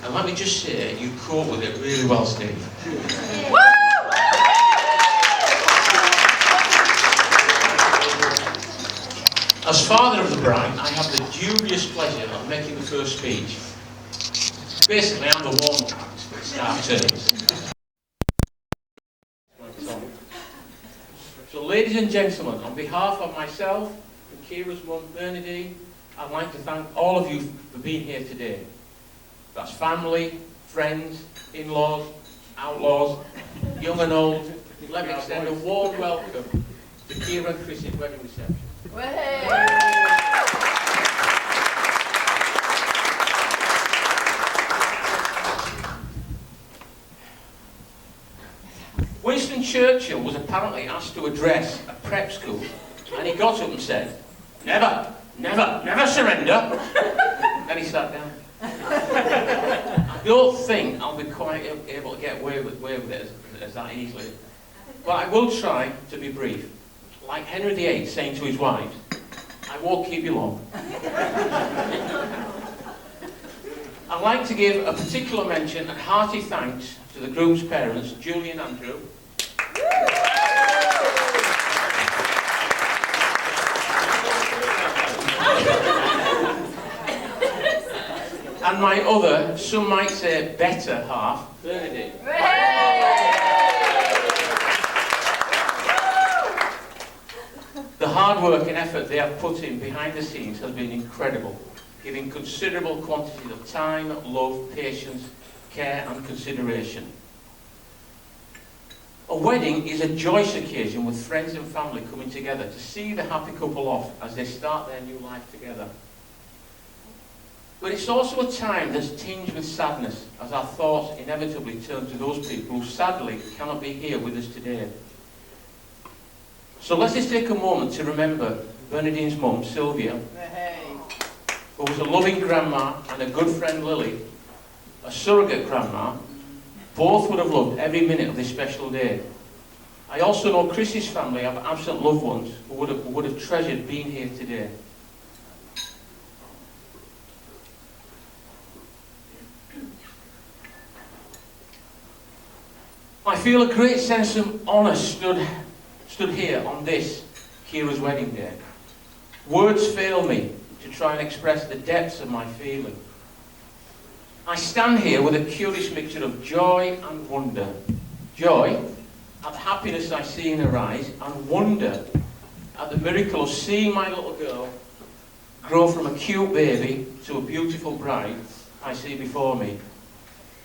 And let me just say, you cope with it really well, Steve. As father of the bride, I have the dubious pleasure of making the first speech. Basically, I'm the warm tax for the staff terms. So, ladies and gentlemen, on behalf of myself and Ciara's mum, Bernadine, I'd like to thank all of you for being here today. That's family, friends, in-laws, outlaws, young and old. Let me extend a warm welcome to Ciara and Chris's wedding reception. Winston Churchill was apparently asked to address a prep school, and he got up and said, "Never, never, never surrender." Then he sat down. I don't think I'll be quite able to get away with it as that easily, but I will try to be brief. Like Henry VIII saying to his wives, "I won't keep you long." I'd like to give a particular mention and hearty thanks to the groom's parents, Julie and Andrew, and my other, some might say better half, Bernadine. The hard work and effort they have put in behind the scenes has been incredible, giving considerable quantities of time, love, patience, care and consideration. A wedding is a joyous occasion with friends and family coming together to see the happy couple off as they start their new life together. But it's also a time that's tinged with sadness, as our thoughts inevitably turn to those people who sadly cannot be here with us today. So let's just take a moment to remember Bernadine's mum, Sylvia, who was a loving grandma, and a good friend, Lily, a surrogate grandma. Both would have loved every minute of this special day. I also know Chris's family have absent loved ones who would have treasured being here today. I feel a great sense of honour stood here on this, Ciara's wedding day. Words fail me to try and express the depths of my feeling. I stand here with a curious mixture of joy and wonder. Joy at the happiness I see in her eyes, and wonder at the miracle of seeing my little girl grow from a cute baby to a beautiful bride I see before me.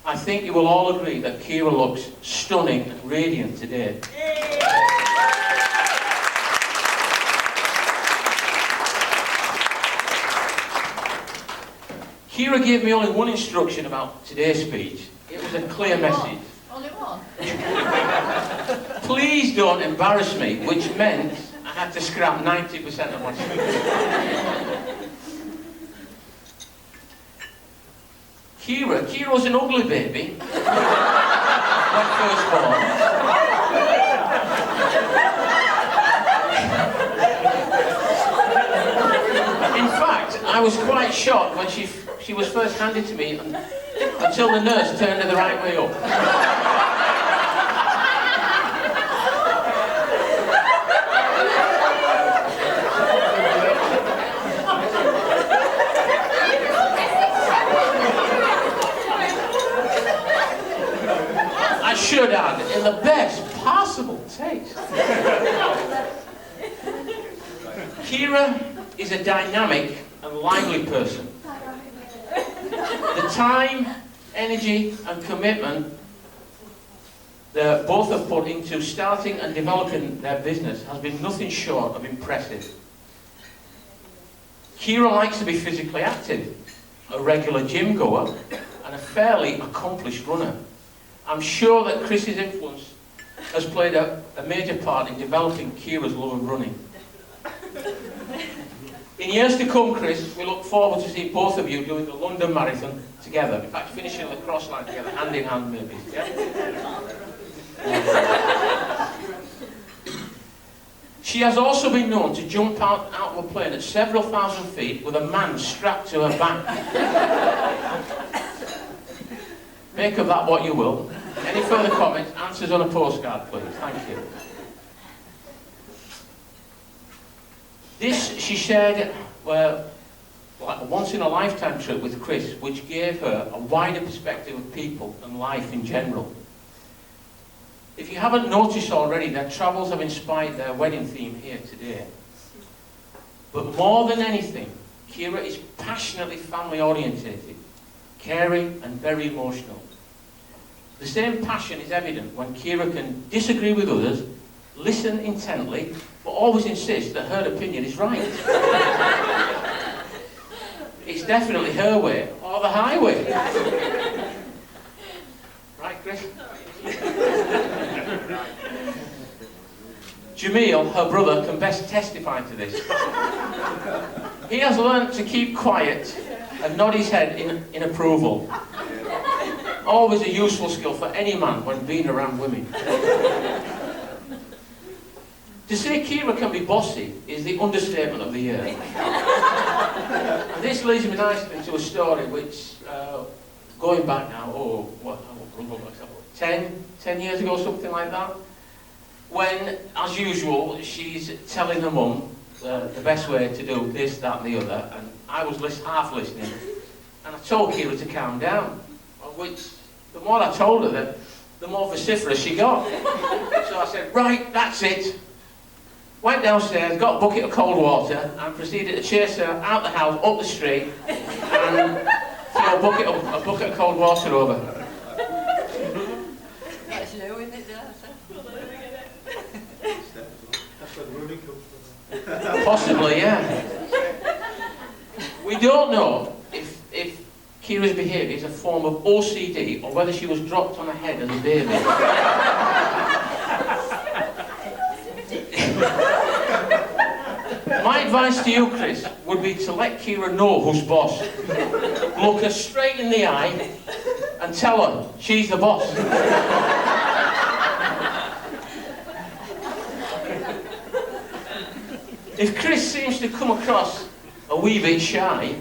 I think you will all agree that Ciara looks stunning and radiant today. Ciara gave me only one instruction about today's speech. It was a clear message. Only one? Please don't embarrass me, which meant I had to scrap 90% of my speech. Ciara was an ugly baby when first born. In fact, I was quite shocked when she was first handed to me until the nurse turned her the right way up. I should add, in the best possible taste. Ciara is a dynamic and lively person. The time, energy and commitment that both have put into starting and developing their business has been nothing short of impressive. Ciara likes to be physically active, a regular gym goer and a fairly accomplished runner. I'm sure that Chris's influence has played a major part in developing Ciara's love of running. In years to come, Chris, we look forward to seeing both of you doing the London Marathon together. In fact, finishing the cross line together, hand in hand maybe. Yeah? She has also been known to jump out of a plane at several thousand feet with a man strapped to her back. Make of that what you will. Any further comments? Answers on a postcard, please. Thank you. This, she shared, like a once-in-a-lifetime trip with Chris, which gave her a wider perspective of people and life in general. If you haven't noticed already, their travels have inspired their wedding theme here today. But more than anything, Kira is passionately family-orientated, caring and very emotional. The same passion is evident when Kira can disagree with others, listen intently, but always insist that her opinion is right. It's definitely her way or the highway. Right, Chris? Jamil, her brother, can best testify to this. He has learned to keep quiet and nod his head in approval. Always a useful skill for any man when being around women. To say Kira can be bossy is the understatement of the year. And this leads me nicely into a story which, going back now, 10 years ago, something like that, when, as usual, she's telling her mum the best way to do this, that and the other, and I was half listening, and I told Kira to calm down, which, the more I told her, the more vociferous she got. So I said, right, that's it. Went downstairs, got a bucket of cold water, and proceeded to chase her out the house, up the street, and throw a bucket of cold water over her. That's low, isn't it, there? That's where the running comes from. Possibly, yeah. We don't know if Kira's behaviour is a form of OCD or whether she was dropped on her head as a baby. My advice to you, Chris, would be to let Kira know who's boss. Look her straight in the eye and tell her she's the boss. If Chris seems to come across a wee bit shy,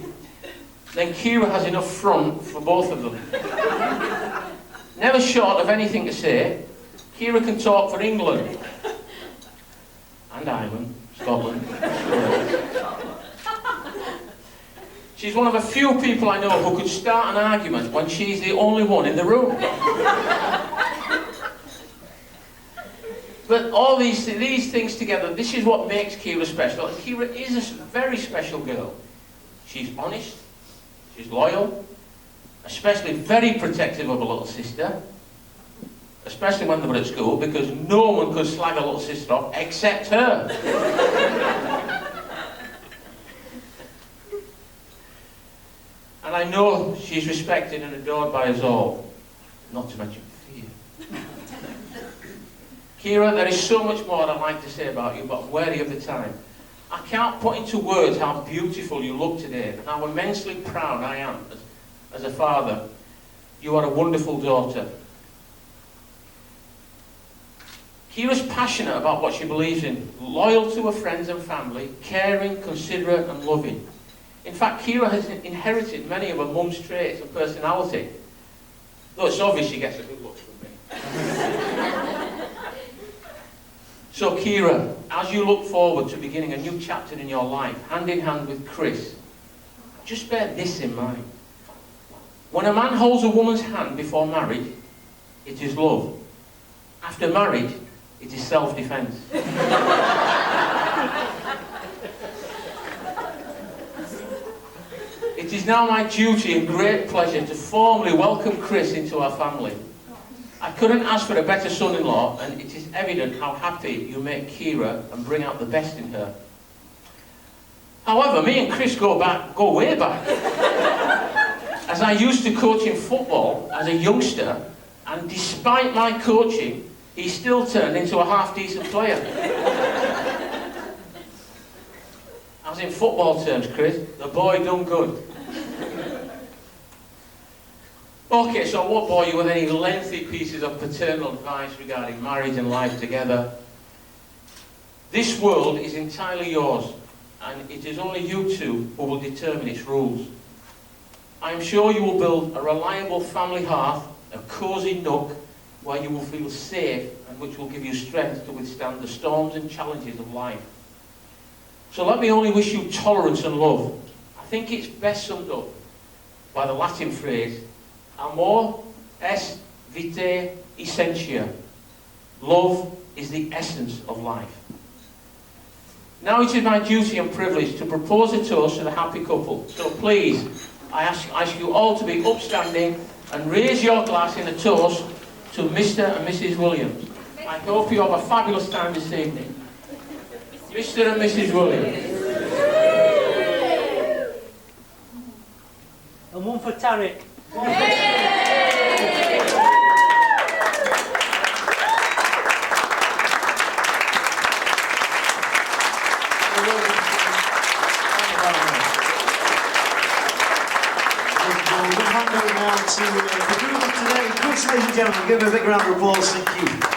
then Kira has enough front for both of them. Never short of anything to say, Kira can talk for England and Ireland, Scotland. She's one of a few people I know who could start an argument when she's the only one in the room. But all these things together, this is what makes Kira special. And Kira is a very special girl. She's honest, she's loyal, especially very protective of her little sister, especially when they were at school, because no one could slag a little sister off except her. And I know she's respected and adored by us all, not to mention fear. Kira, there is so much more I'd like to say about you, but I'm wary of the time. I can't put into words how beautiful you look today and how immensely proud I am as a father. You are a wonderful daughter. Kira's passionate about what she believes in, loyal to her friends and family, caring, considerate and loving. In fact, Kira has inherited many of her mum's traits and personality, though it's obvious she gets a good look from me. So Kira, as you look forward to beginning a new chapter in your life, hand in hand with Chris, just bear this in mind. When a man holds a woman's hand before marriage, it is love. After marriage, it is self-defense. It is now my duty and great pleasure to formally welcome Chris into our family. I couldn't ask for a better son-in-law, and it is evident how happy you make Kira and bring out the best in her. However, me and Chris go way back. As I used to coach in football as a youngster, and despite my coaching, he still turned into a half-decent player. As in football terms, Chris, the boy done good. Okay, so I won't bore you with any lengthy pieces of paternal advice regarding marriage and life together. This world is entirely yours, and it is only you two who will determine its rules. I am sure you will build a reliable family hearth, a cosy nook where you will feel safe and which will give you strength to withstand the storms and challenges of life. So let me only wish you tolerance and love. I think it's best summed up by the Latin phrase, amor est vitae essentia. Love is the essence of life. Now it is my duty and privilege to propose a toast to the happy couple. So please, I ask you all to be upstanding and raise your glass in a toast to Mr. and Mrs. Williams. I hope you have a fabulous time this evening. Mr. and Mrs. Williams. And one for Tarek. We'll hand over now to the group of today. Please, ladies and gentlemen, give them a big round of applause. Thank you.